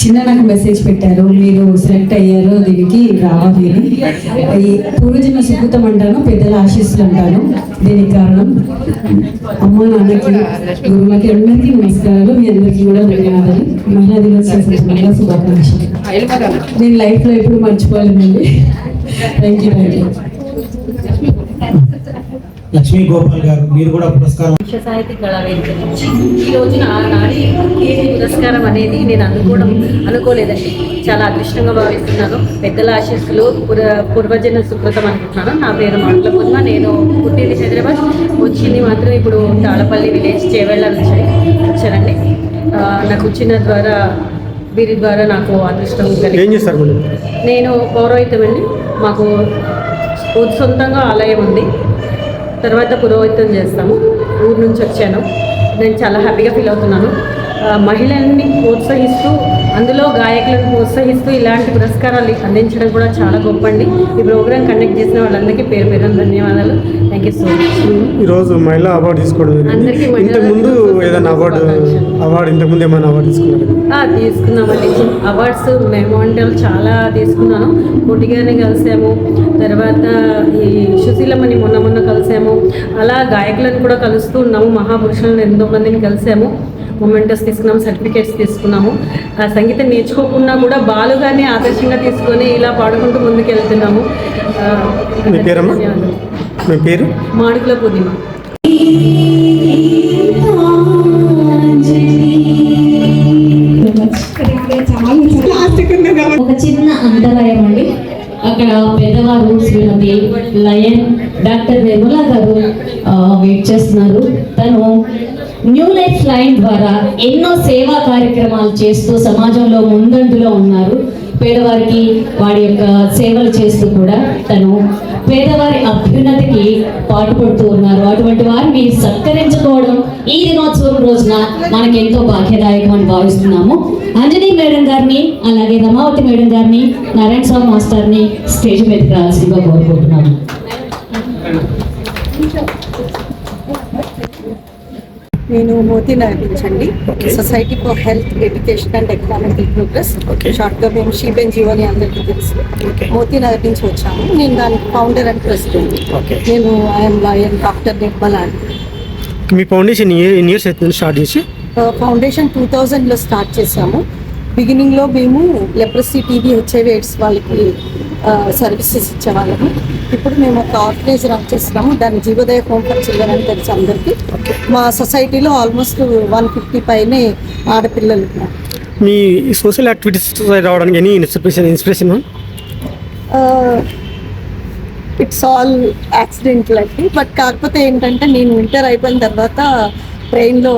చిన్న నాకు మెసేజ్ పెట్టారు, మీరు సెలెక్ట్ అయ్యారు, దీనికి రావాలి అని. ఈ పూర్వజన్మ సుకృతం అంటాను, పెద్దల ఆశీస్సులు అంటాను. దీనికి కారణం అమ్మ, నాన్నకి, గురువులకి అందరికీ నమస్కారాలు. మీ అందరికీ కూడా ధన్యవాదాలు. మహిళా దినోత్సవ శుభాకాంక్షలు. నేను లైఫ్లో ఎప్పుడు మర్చిపోలేదండి. Thank you. లక్ష్మీ గోపాల్ గారు, మీరు కూడా పురస్కారం. సాహిత్య కళావేదిక నుంచి ఈ రోజున నాడి పురస్కారం అనేది నేను అనుకోలేదండి. చాలా అదృష్టంగా భావిస్తున్నాను. పెద్దల ఆశీస్సులు, పూర్వజన్మ సుకృతం అనుకుంటున్నాను. నా పేరు మాటల పద్మ. నేను పుట్టింది హైదరాబాద్, వచ్చింది మాత్రం ఇప్పుడు తాళపల్లి విలేజ్ చేవెళ్ళ నుంచి వచ్చానండి. నాకు వచ్చిన ద్వారా వీరి ద్వారా నాకు అదృష్టం కలిగింది. నేను పౌరోహితం అండి. మాకు సొంతంగా ఆలయం ఉంది. తర్వాత పురోహితం చేస్తాము. ఊరు నుంచి వచ్చాను. నేను చాలా హ్యాపీగా ఫీల్ అవుతున్నాను. మహిళల్ని ప్రోత్సహిస్తూ, అందులో గాయకులను ప్రోత్సహిస్తూ ఇలాంటి పురస్కారాలు అందించడం కూడా చాలా గొప్ప అండి. ఈ ప్రోగ్రామ్ కండక్ట్ చేసిన వాళ్ళందరికీ పేరు పేరు ధన్యవాదాలు. Thank you so much. ఈరోజు మహిళా అవార్డు తీసుకోవడం అందరికీ ఇంతకుముందు ఏదైనా అవార్డు ఇంతకుముందు ఏమైనా అవార్డు తీసుకున్నామండి. అవార్డ్స్ మెమోంటల్ చాలా తీసుకున్నాను. కోటిగారిని కలిసాము, తర్వాత ఈ సుశీలమ్మని మొన్న కలిసాము. అలా గాయకులను కూడా కలుస్తూ ఉన్నాము. మహాపురుషులను ఎంతో మందిని కలిసాము. మొమెంటస్ తీసుకున్నాము, సర్టిఫికేట్స్ తీసుకున్నాము. సంగీతం నేర్చుకోకుండా కూడా బాలుగానే ఆదర్శంగా తీసుకొని ఇలా పాడుకుంటూ ముందుకు వెళ్తున్నాము. మీ పేరు? మాడుగుల పూర్ణిమ. ఒక చిన్న అంతరాయం అండి. అక్కడ పెద్దవారు శ్రీమతి లయన్ డాక్టర్ నిర్మల గారు వెయిట్ చేస్తున్నారు. తను న్యూ లైఫ్ లైన్ ద్వారా ఎన్నో సేవా కార్యక్రమాలు చేస్తూ సమాజంలో ముందంజలో ఉన్నారు. పేదవారికి వారి యొక్క సేవలు చేస్తూ కూడా తను పేదవారి అభ్యున్నతికి పాటుపడుతూ ఉన్నారు. అటువంటి వారిని సత్కరించుకోవడం ఈ దినోత్సవం రోజున మనకెంతో భాగ్యదాయకం అని భావిస్తున్నాము. అంజనీ మేడం గారిని, అలాగే రమావతి మేడం గారిని, నారాయణ స్వామి మాస్టర్ని స్టేజ్ మీదకి రావాల్సిందిగా కోరుకుంటున్నాము. నేను మోతీ నగర్ నుంచి అండి. Society for health education and economical progress, షార్ట్గా మేము షీబెన్ జీవోని అందరికీ తెలుసు. మోతీ నగర్ నుంచి వచ్చాము. నేను దానికి ఫౌండర్ అండ్ ప్రెసిడెంట్. నేను I'm lawyer doctor Nirmala. Me foundation ఎన్ని ఇయర్స్ అవుతుంది స్టార్ట్ చేసి? ఫౌండేషన్ 2000లో స్టార్ట్ చేసాము. బిగినింగ్లో మేము లెప్రసీ, టీబీ, హెచ్ఐవి ఎయిడ్స్ వాళ్ళకి సర్వీసెస్ ఇచ్చేవాళ్ళము. ఇప్పుడు మేము ఒక ఆర్గనైజ్ రన్ చేస్తున్నాము. దాన్ని జీవోదయ హోమ్ ఫర్ చిల్డ్రన్ అని తెలుసు అందరికీ. మా సొసైటీలో ఆల్మోస్ట్ 150 పైనే ఆడపిల్లలు. మీ సోషల్ యాక్టివిటీస్ రావడానికి any inspiration? It's all accidental అండి. బట్ కాకపోతే ఏంటంటే, నేను ఇంటర్ అయిపోయిన తర్వాత ట్రైన్లో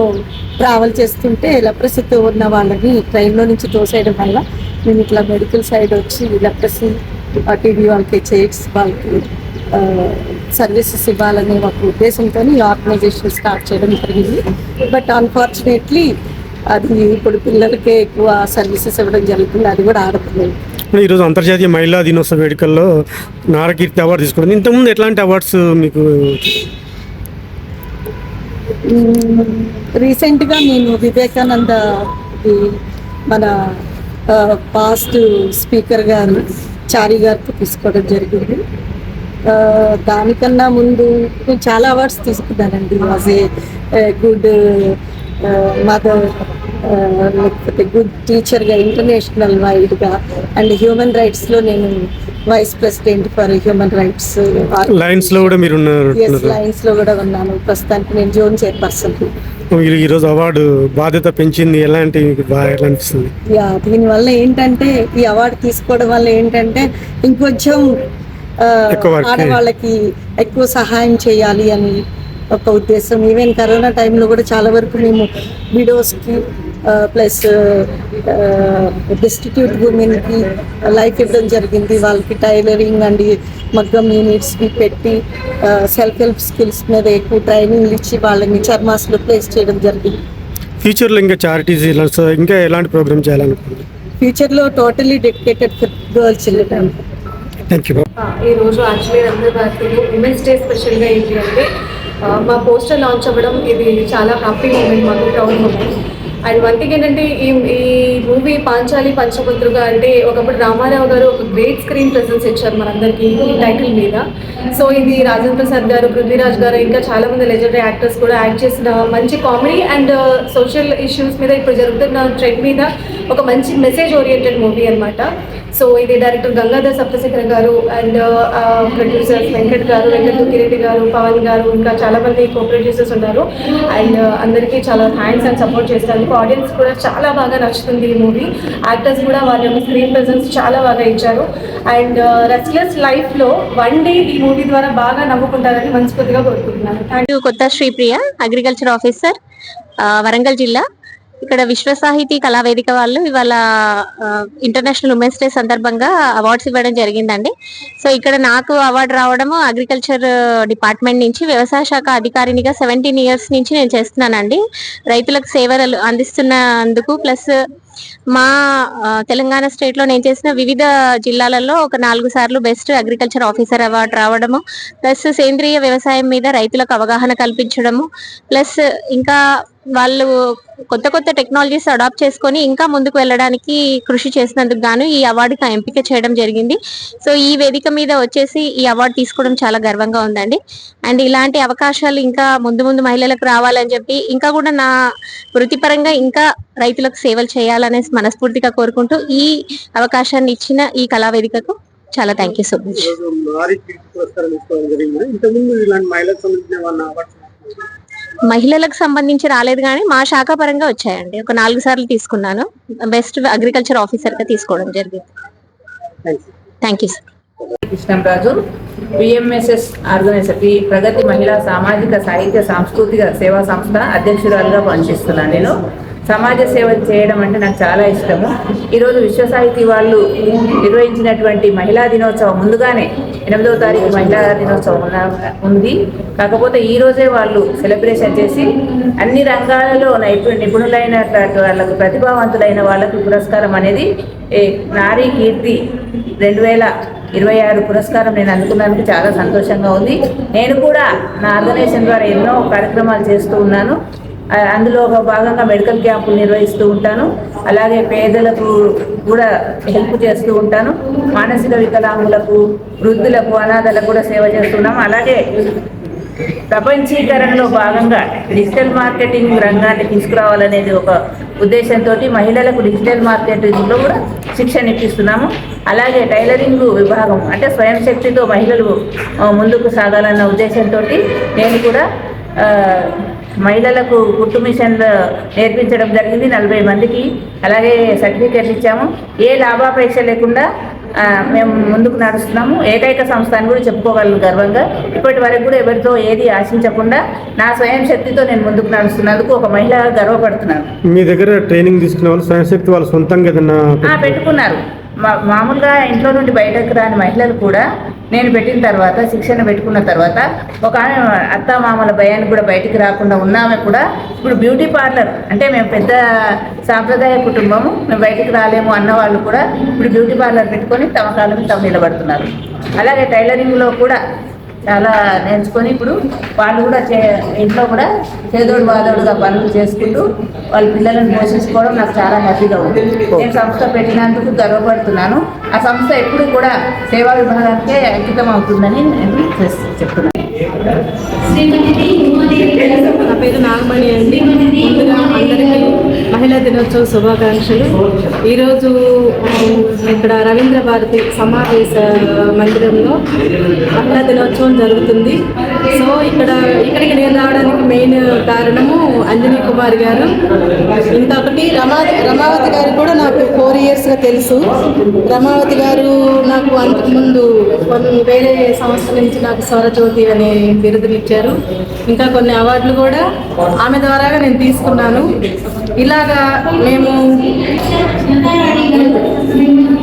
ట్రావెల్ చేస్తుంటే లెప్రసీతో ఉన్న వాళ్ళని ట్రైన్లో నుంచి తోసేయడం వల్ల నేను ఇట్లా మెడికల్ సైడ్ వచ్చి లెప్రసీ, టీబీ వాళ్ళకి, ఎయిడ్స్ వాళ్ళకి సర్వీసెస్ ఇవ్వాలనే ఒక ఉద్దేశంతో ఈ ఆర్గనైజేషన్ స్టార్ట్ చేయడం జరిగింది. బట్ అన్ఫార్చునేట్లీ అది ఇప్పుడు పిల్లలకే ఎక్కువ సర్వీసెస్ ఇవ్వడం జరుగుతుంది, అది కూడా ఆడపిల్లలు. ఈరోజు అంతర్జాతీయ మహిళా దినోత్సవ వేడుకల్లో నారకీర్తి అవార్డు తీసుకోవడం, ఇంతకుముందు ఎట్లాంటి అవార్డ్స్ మీకు? రీసెంట్గా నేను వివేకానంద మన పాస్ట్ స్పీకర్ గారు చారి గారితో తీసుకోవడం జరిగింది. దానికన్నా ముందు నేను చాలా అవార్డ్స్ తీసుకున్నానండి. వాజ్ ఏ గుడ్ మదర్, లేకపోతే గుడ్ టీచర్గా ఇంటర్నేషనల్ వైడ్గా, అండ్ హ్యూమన్ రైట్స్లో నేను vice president for human rights. లయన్స్లో కూడా మీరు ఉన్నారు? లయన్స్లో కూడా ఉన్నాను. ప్రస్తుతానికి నేను జోన్ చైర్పర్సన్. ఈరోజు అవార్డు బాధ్యత పెంచింది, ఎలాంటి అనిపిస్తుంది? దీనివల్ల ఏంటంటే, ఈ అవార్డు తీసుకోవడం వల్ల ఏంటంటే ఇంకొంచెం ఆడవాళ్ళకి ఎక్కువ సహాయం చేయాలి అని ఒక ఉద్దేశం. ఈవెన్ కరోనా టైంలో కూడా చాలా వరకు మేము విడోస్కి, ప్లస్ డిస్టిట్యూట్ ఉమెన్కి లైఫ్ ఇవ్వడం జరిగింది. వాళ్ళకి టైలరింగ్ అండ్ మగ్గం యూనిట్స్ని పెట్టి సెల్ఫ్ హెల్ప్ స్కిల్స్ మీద ఎక్కువ ట్రైనింగ్లు ఇచ్చి వాళ్ళని చర్మాస్లో ప్లేస్ చేయడం జరిగింది. ఫ్యూచర్లో ఇంకా చారిటీస్ ఇంకా ఎలాంటి ప్రోగ్రామ్ చేయాలనుకుంటున్నారు? ఫ్యూచర్లో totally dedicated for girl children. Thank you. ఈరోజు యాక్చువల్లీ రవీంద్ర భారతిలో ఉమెన్స్ డే స్పెషల్గా ఏంటి అంటే మా పోస్టర్ లాంచ్ అవ్వడం ఇది చాలా హ్యాపీ మూమెంట్, మాకు proud moment. And one thing ఏంటంటే ఈ మూవీ పాంచాలి పంచభద్రుగ అంటే ఒకప్పుడు రామారావు గారు ఒక గ్రేట్ స్క్రీన్ ప్రెజెన్స్ ఇచ్చారు మనందరికీ ఈ టైటిల్ మీద. సో ఇది రాజేంద్ర ప్రసాద్ గారు, పృథ్వీరాజ్ గారు, ఇంకా చాలా మంది లెజెండరీ యాక్టర్స్ కూడా యాక్ట్ చేసిన మంచి కామెడీ అండ్ సోషల్ ఇష్యూస్ మీద ఇప్పుడు జరుగుతున్న ట్రెండ్ మీద ఒక మంచి మెసేజ్ ఓరియంటెడ్ మూవీ అనమాట. సో ఇది డైరెక్టర్ గంగాధర్ సప్తశేఖర్ గారు అండ్ ప్రొడ్యూసర్స్ వెంకట్ గారు, వెంకట్ తుకిరెడ్డి గారు, పవన్ గారు, ఇంకా చాలా మంది కో ప్రొడ్యూసర్స్ ఉన్నారు. అండ్ అందరికీ చాలా థ్యాంక్స్ అండ్ సపోర్ట్ చేస్తాను. ఆడియన్స్ కూడా చాలా బాగా నచ్చుతుంది ఈ మూవీ. యాక్టర్స్ కూడా వాళ్ళ యొక్క స్క్రీన్ ప్రెజెన్స్ చాలా బాగా ఇచ్చారు. అండ్ రెస్ట్లెస్ లైఫ్లో వన్ డే ఈ మూవీ ద్వారా బాగా నవ్వుకుంటారని మనస్ఫూర్తిగా కోరుకుంటున్నాను. Thank you. కొత్త శ్రీప్రియ, అగ్రికల్చర్ ఆఫీసర్, వరంగల్ జిల్లా. ఇక్కడ విశ్వ సాహితీ కళావేదిక వాళ్ళు ఇవాళ ఇంటర్నేషనల్ ఉమెన్స్ డే సందర్భంగా అవార్డ్స్ ఇవ్వడం జరిగిందండి. సో ఇక్కడ నాకు అవార్డు రావడము అగ్రికల్చర్ డిపార్ట్మెంట్ నుంచి వ్యవసాయ శాఖ అధికారినిగా 17 years నుంచి నేను చేస్తున్నానండి. రైతులకు సేవలు అందిస్తున్నందుకు ప్లస్ మా తెలంగాణ స్టేట్ లో నేను చేసిన వివిధ జిల్లాలలో ఒక 4 సార్లు బెస్ట్ అగ్రికల్చర్ ఆఫీసర్ అవార్డు రావడము, ప్లస్ సేంద్రియ వ్యవసాయం మీద రైతులకు అవగాహన కల్పించడము, ప్లస్ ఇంకా వాళ్ళు కొత్త కొత్త టెక్నాలజీస్ అడాప్ట్ చేసుకొని ఇంకా ముందుకు వెళ్ళడానికి కృషి చేసినందుకు గాను ఈ అవార్డుకి ఎంపిక చేయడం జరిగింది. సో ఈ వేదిక మీద వచ్చేసి ఈ అవార్డు తీసుకోవడం చాలా గర్వంగా ఉందండి. అండ్ ఇలాంటి అవకాశాలు ఇంకా ముందు ముందు మహిళలకు రావాలని చెప్పి ఇంకా కూడా నా వృత్తిపరంగా ఇంకా రైతులకు సేవలు చేయాలనేసి మనస్ఫూర్తిగా కోరుకుంటూ ఈ అవకాశాన్ని ఇచ్చిన ఈ కళావేదికకు చాలా థ్యాంక్ యూ సో మచ్. మహిళలకు సంబంధించి రాలేదు కానీ మా శాఖ పరంగా వచ్చాయండి. ఒక 4 సార్లు తీసుకున్నాను. బెస్ట్ అగ్రికల్చర్ ఆఫీసర్ గా తీసుకోవడం జరిగింది. Thank you sir. Krishnamraju, PMSS organiser, ప్రగతి మహిళా సామాజిక సాహిత్య సాంస్కృతిక సేవా సంస్థ అధ్యక్షురాలుగా పనిచేస్తున్నాను. నేను సమాజ సేవ చేయడం అంటే నాకు చాలా ఇష్టము. ఈరోజు విశ్వ సాహితీ వాళ్ళు నిర్వహించినటువంటి మహిళా దినోత్సవం ముందుగానే 8వ తారీఖు మహిళా దినోత్సవం ఉంది. కాకపోతే ఈరోజే వాళ్ళు సెలబ్రేషన్ చేసి అన్ని రంగాలలో నిపుణులైన వాళ్ళకు, ప్రతిభావంతులైన వాళ్ళకు పురస్కారం అనేది నారీ కీర్తి 2026 పురస్కారం నేను అందుకున్నందుకు చాలా సంతోషంగా ఉంది. నేను కూడా నా ఆర్గనైజేషన్ ద్వారా ఎన్నో కార్యక్రమాలు చేస్తూ ఉన్నాను. అందులో ఒక భాగంగా మెడికల్ క్యాంపులు నిర్వహిస్తూ ఉంటాను. అలాగే పేదలకు కూడా హెల్ప్ చేస్తూ ఉంటాను. మానసిక వికలాంగులకు, వృద్ధులకు, అనాథలకు కూడా సేవ చేస్తున్నాము. అలాగే ప్రపంచీకరణలో భాగంగా డిజిటల్ మార్కెటింగ్ రంగాన్ని తీసుకురావాలనేది ఒక ఉద్దేశంతో మహిళలకు డిజిటల్ మార్కెటింగ్లో కూడా శిక్షణ ఇప్పిస్తున్నాము. అలాగే టైలరింగ్ విభాగం అంటే స్వయం శక్తితో మహిళలు ముందుకు సాగాలన్న ఉద్దేశంతో నేను కూడా మహిళలకు కుట్టు మిషన్లు నేర్పించడం జరిగింది 40 మందికి. అలాగే సర్టిఫికెట్లు ఇచ్చాము. ఏ లాభాపేక్ష లేకుండా మేము ముందుకు నడుస్తున్నాము. ఏకైక సంస్థ అని కూడా చెప్పుకోగలను గర్వంగా. ఇప్పటి వరకు కూడా ఎవరితో ఏది ఆశించకుండా నా స్వయం శక్తితో నేను ముందుకు నడుస్తున్నందుకు ఒక మహిళగా గర్వపడుతున్నాను. మీ దగ్గర ట్రైనింగ్ తీసుకున్న వాళ్ళు స్వయం శక్తి వాళ్ళు సొంతంగా ఏదన్నా పెట్టుకున్నారు. మామూలుగా ఇంట్లో నుండి బయటకు రాని మహిళలు కూడా నేను పెట్టిన తర్వాత, శిక్షణ పెట్టుకున్న తర్వాత, ఒక అత్త మామల భయానికి కూడా బయటికి రాకుండా ఉన్నామే కూడా ఇప్పుడు బ్యూటీ పార్లర్ అంటే మేము పెద్ద సాంప్రదాయ కుటుంబము, మేము బయటికి రాలేము అన్న వాళ్ళు కూడా ఇప్పుడు బ్యూటీ పార్లర్ పెట్టుకొని తమ కాళ్ళ మీద తాము నిలబడుతున్నారు. అలాగే టైలరింగ్లో కూడా చాలా నేర్చుకొని ఇప్పుడు వాళ్ళు కూడా ఇంట్లో కూడా చేదోడు వాదోడుగా పనులు చేసుకుంటూ వాళ్ళ పిల్లలను పోషించుకోవడం నాకు చాలా హ్యాపీగా ఉంది. నేను సంస్థ పెట్టినందుకు గర్వపడుతున్నాను. ఆ సంస్థ ఎప్పుడు కూడా సేవా విభాగానికే అంకితం అవుతుందని నేను చెప్తున్నాను. నా పేరు నాగమణి అండి. ముందుగా అందరికీ మహిళా దినోత్సవ శుభాకాంక్షలు. ఈరోజు ఇక్కడ రవీంద్ర భారతి సమావేశ మందిరంలో మహిళా దినోత్సవం జరుగుతుంది. సో ఇక్కడికి నేను రావడానికి మెయిన్ కారణము అంజనీ కుమార్ గారు. ఇంకొకటి రమావతి గారు కూడా నాకు 4 yearsగా తెలుసు. రమావతి గారు నాకు అంతకుముందు వేరే సంస్థ నుంచి నాకు స్వరజ్యోతి అనే బిరుదులు ఇచ్చారు. ఇంకా కొన్ని అవార్డులు కూడా ఆమె ద్వారాగా నేను తీసుకున్నాను. ఇలాగా మేము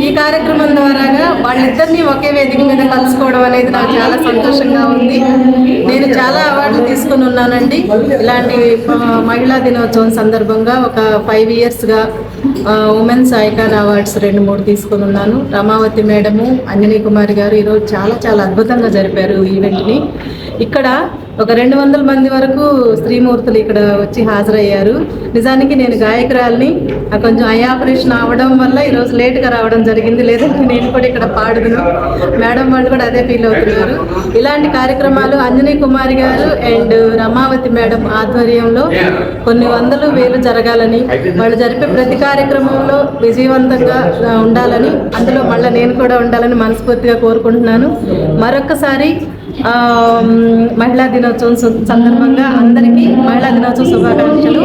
ఈ కార్యక్రమం ద్వారాగా వాళ్ళిద్దరినీ ఒకే వేదిక మీద కలుసుకోవడం అనేది నాకు చాలా సంతోషంగా ఉంది. నేను చాలా అవార్డులు తీసుకుని ఉన్నానండి. ఇలాంటి మహిళా దినోత్సవం సందర్భంగా ఒక 5 yearsగా ఉమెన్స్ ఐకాన్ అవార్డ్స్ 2-3 తీసుకుని ఉన్నాను. రమావతి మేడము, అంజనీ కుమారి గారు ఈరోజు చాలా అద్భుతంగా జరిపారు ఈవెంట్ని. ఇక్కడ ఒక 200 మంది వరకు స్త్రీమూర్తులు ఇక్కడ వచ్చి హాజరయ్యారు. నిజానికి నేను గాయకురాల్ని, కొంచెం ఐ ఆపరేషన్ అవ్వడం వల్ల ఈరోజు లేట్గా రావడం జరిగింది. లేదంటే నేను కూడా ఇక్కడ పాడుదును. మేడం వాళ్ళు కూడా అదే ఫీల్ అవుతున్నారు. ఇలాంటి కార్యక్రమాలు అంజనీ కుమారి గారు అండ్ రమావతి మేడం ఆధ్వర్యంలో కొన్ని 100,000 జరగాలని, వాళ్ళు జరిపే ప్రతి కార్యక్రమంలో విజయవంతంగా ఉండాలని, అందులో మళ్ళీ నేను కూడా ఉండాలని మనస్ఫూర్తిగా కోరుకుంటున్నాను. మరొక్కసారి మహిళా దినోత్సవం సందర్భంగా అందరికీ మహిళా దినోత్సవ శుభాకాంక్షలు.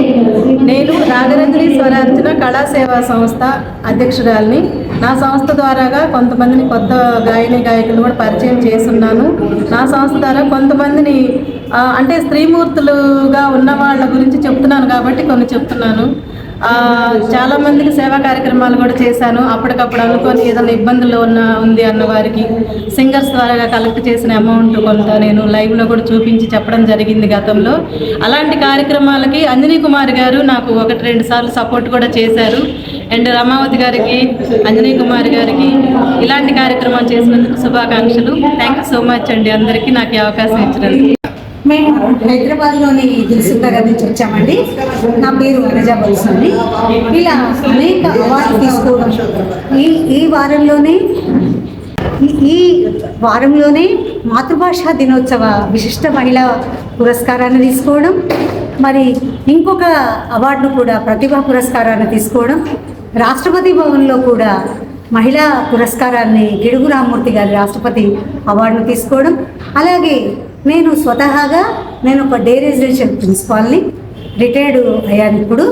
నేను నాగరంజని స్వరార్చన కళాసేవా సంస్థ అధ్యక్షురాలిని. నా సంస్థ ద్వారాగా కొంతమందిని కొత్త గాయకులు కూడా పరిచయం చేస్తున్నాను. నా సంస్థ ద్వారా కొంతమందిని అంటే స్త్రీమూర్తులుగా ఉన్న వాళ్ళ గురించి చెప్తున్నాను కాబట్టి కొన్ని చెప్తున్నాను. చాలా మందికి సేవా కార్యక్రమాలు కూడా చేశాను. అప్పటికప్పుడు అనుకొని ఏదైనా ఇబ్బందులు ఉంది అన్న వారికి సింగర్స్ ద్వారా కలెక్ట్ చేసిన అమౌంట్ కొంత నేను లైవ్లో కూడా చూపించి చెప్పడం జరిగింది గతంలో. అలాంటి కార్యక్రమాలకి అంజనీ కుమారి గారు నాకు 1-2 సార్లు సపోర్ట్ కూడా చేశారు. అండ్ రమావతి గారికి, అంజనీ కుమారి గారికి ఇలాంటి కార్యక్రమాలు చేసినందుకు శుభాకాంక్షలు. థ్యాంక్ యూ సో మచ్ అండి అందరికీ నాకు ఈ అవకాశం ఇచ్చినందుకు. మేము హైదరాబాద్లోని దిల్సుఖ్ నగర్ నుంచి వచ్చామండి. నా పేరు వనజా బల్సాని. ఇలా అనేక అవార్డులు తీసుకోవడం ఈ వారంలోనే మాతృభాషా దినోత్సవ విశిష్ట మహిళా పురస్కారాన్ని తీసుకోవడం, మరి ఇంకొక అవార్డును కూడా ప్రతిభా పురస్కారాన్ని తీసుకోవడం, రాష్ట్రపతి భవన్లో కూడా మహిళా పురస్కారాన్ని గిడుగు రామ్మూర్తి గారి రాష్ట్రపతి అవార్డును తీసుకోవడం, అలాగే నేను స్వతహాగా ఒక డే రెసిడెన్షియల్ ప్రిన్సిపాల్ని, రిటైర్డ్ అయ్యాను. ఇప్పుడు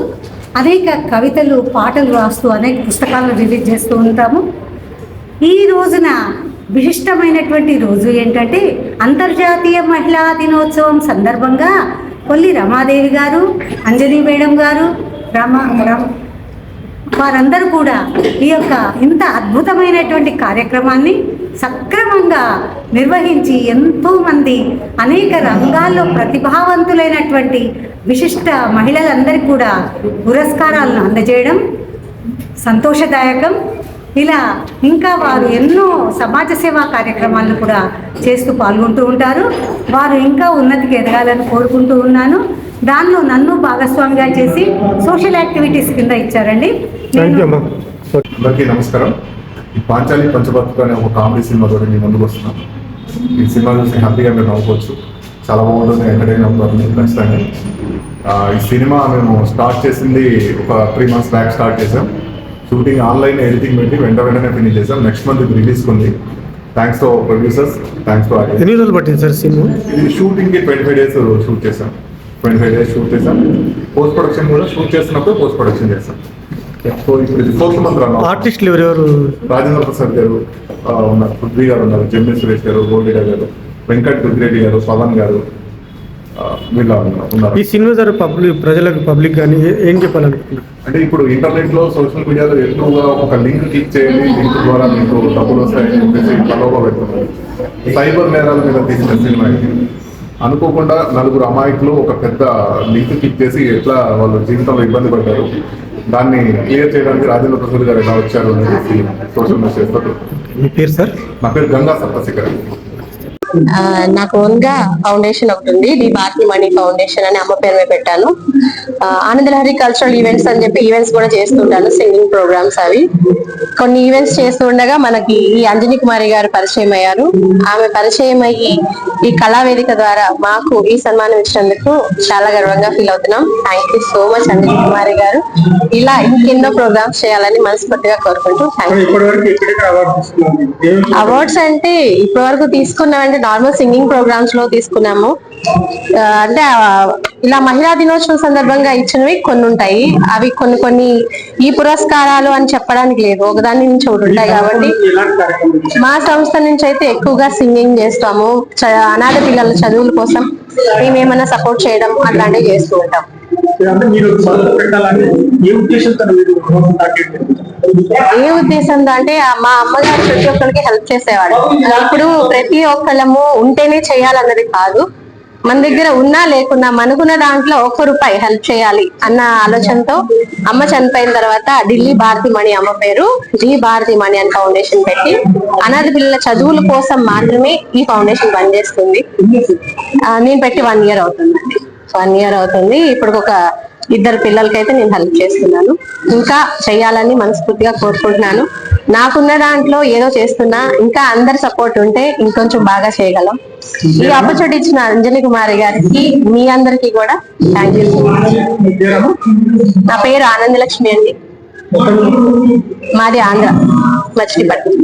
అనేక కవితలు, పాటలు రాస్తూ అనేక పుస్తకాలను రిలీజ్ చేస్తూ ఉంటాము. ఈ రోజున విశిష్టమైనటువంటి రోజు ఏంటంటే అంతర్జాతీయ మహిళా దినోత్సవం సందర్భంగా కొల్లి రమాదేవి గారు, అంజనీ మేడం గారు, వారందరూ కూడా ఈ యొక్క ఇంత అద్భుతమైనటువంటి కార్యక్రమాన్ని సక్రమంగా నిర్వహించి ఎంతోమంది అనేక రంగాల్లో ప్రతిభావంతులైనటువంటి విశిష్ట మహిళలందరికీ కూడా పురస్కారాలను అందజేయడం సంతోషదాయకం. ఇలా ఇంకా వారు ఎన్నో సమాజ సేవా కార్యక్రమాలను కూడా చేస్తూ పాల్గొంటూ ఉంటారు. వారు ఇంకా ఉన్నతికి ఎదగాలని కోరుకుంటూ ఉన్నాను. దానిలో నన్ను భాగస్వామిగా చేసి సోషల్ యాక్టివిటీస్ కింద ఇచ్చారండి. అందరికీ నమస్కారం. ఈ పాంచాలి పంచభక్తులు అనే ఒక కామెడీ సినిమా కూడా నేను ముందుకు వస్తున్నాను. ఈ సినిమా చూసి హ్యాపీగా మీరు నవ్వుకోవచ్చు. చాలా బాగుంటుంది, ఎంటర్టైన్ అవుతుంది ఖచ్చితంగా. ఈ సినిమా మేము స్టార్ట్ చేసింది ఒక 3 months బ్యాక్ స్టార్ట్ చేసాం. షూటింగ్ ఆన్లైన్ ఎడిటింగ్ పెట్టి వెంటనే ఫినిష్ చేసాం. నెక్స్ట్ మంత్ ఇది రిలీజ్ ఉంది. Thanks to producers, thanks to ఎన్ని రోజులు పట్టింది సార్ సినిమా? ఇది షూటింగ్కి 25 days షూట్ చేసాం. 25 days షూట్ చేసాం. పోస్ట్ ప్రొడక్షన్ కూడా షూట్ చేసినప్పుడు పోస్ట్ ప్రొడక్షన్ చేసాం. సో ఇప్పుడు ఇది 4th month రన్. ఆర్టిస్టులు ఎవరెవరు? రాజేంద్ర ప్రసాద్ గారు ఉన్నారు, పృథ్వీ గారు ఉన్నారు, జమ్మి సురేష్ గారు, గోల్డెడ గారు, వెంకట్ దుర్గిరెడ్డి గారు, పవన్ గారు, వీళ్ళు ఉన్నారు. ఈ సినిమా ద్వారా పబ్లిక్ కానీ ఏం చెప్పాలనుకుంటున్నారు అంటే ఇప్పుడు ఇంటర్నెట్ లో, సోషల్ మీడియాలో ఎక్కువగా ఒక లింక్ క్లిక్ చేయండి, లింక్ ద్వారా మీకు డబ్బులు వస్తాయని చెప్పేసి ప్రలోభ పెడుతున్నారు. సైబర్ నేరాల మీద తీసిన సినిమా ఇది. అనుకోకుండా 4 అమాయకులు ఒక పెద్ద లింక్ క్లిక్ చేసి ఎట్లా వాళ్ళు జీవితంలో ఇబ్బంది పడ్డారు, దాన్ని క్లియర్ చేయడానికి రాజేంద్ర ప్రసాద్ గారు ఎలా వచ్చారు అనేది సోషల్ మెసేజ్. మీ పేరు సార్? నా పేరు గంగా సప్తశేఖర్. నాకు ఓన్ గా ఫౌండేషన్ ఒకటి ఉంది, ది భారతి మణి ఫౌండేషన్ అని అమ్మ పేరు మీద పెట్టాను. ఆనందలహరి కల్చరల్ ఈవెంట్స్ అని చెప్పి ఈవెంట్స్ కూడా చేస్తుంటాను, సింగింగ్ ప్రోగ్రామ్స్. అవి కొన్ని ఈవెంట్స్ చేస్తూ ఉండగా మనకి ఈ అంజనీ కుమారి గారు పరిచయం అయ్యారు. ఆమె పరిచయం అయ్యి ఈ కళావేదిక ద్వారా మాకు ఈ సన్మానం ఇచ్చినందుకు చాలా గర్వంగా ఫీల్ అవుతున్నాం. Thank you so much Anjani Kumari గారు. ఇలా ఇంకెన్నో ప్రోగ్రామ్స్ చేయాలని మనస్ఫూర్తిగా కోరుకుంటూ థ్యాంక్ యూ. అవార్డ్స్ అంటే ఇప్పటి వరకు తీసుకున్నామంటే నార్మల్ సింగింగ్ ప్రోగ్రామ్స్ లో తీసుకున్నాము. అంటే ఇలా మహిళా దినోత్సవం సందర్భంగా ఇచ్చినవి కొన్ని ఉంటాయి. అవి కొన్ని ఈ పురస్కారాలు అని చెప్పడానికి లేదు, ఒకదాని నుంచి ఒకటి ఉంటాయి. కాబట్టి మా సంస్థ నుంచి అయితే ఎక్కువగా సింగింగ్ చేస్తాము. అనాథ పిల్లల చదువుల కోసం మేమేమైనా సపోర్ట్ చేయడం అట్లాంటివి చేస్తూ ఉంటాం. ఏ ఉద్దేశంతో అంటే మా అమ్మగారు ప్రతి ఒక్కరికి హెల్ప్ చేసేవాడు. అప్పుడు ప్రతి ఒక్కళ్ళము ఉంటేనే చేయాలన్నది కాదు, మన దగ్గర ఉన్నా లేకున్నా మనకున్న దాంట్లో ₹1 హెల్ప్ చేయాలి అన్న ఆలోచనతో అమ్మ చనిపోయిన తర్వాత ఢిల్లీ భారతి మణి అమ్మ పేరు జి భారతి మణి అని ఫౌండేషన్ పెట్టి అనాథ పిల్లల చదువుల కోసం మాత్రమే ఈ ఫౌండేషన్ పనిచేస్తుంది. నేను పెట్టి 1 year అవుతుందండి. 1 year అవుతుంది. ఇప్పుడు ఒక 2 పిల్లలకైతే నేను హెల్ప్ చేస్తున్నాను. ఇంకా చేయాలని మనస్ఫూర్తిగా కోరుకుంటున్నాను. నాకున్న దాంట్లో ఏదో చేస్తున్నా, ఇంకా అందరి సపోర్ట్ ఉంటే ఇంకొంచెం బాగా చేయగలం. ఈ ఆపర్చునిటీ ఇచ్చిన అంజలి కుమారి గారికి, మీ అందరికి కూడా థ్యాంక్ యూ. నా పేరు ఆనందలక్ష్మి అండి. మాది ఆంధ్ర, మచిలీపట్నం.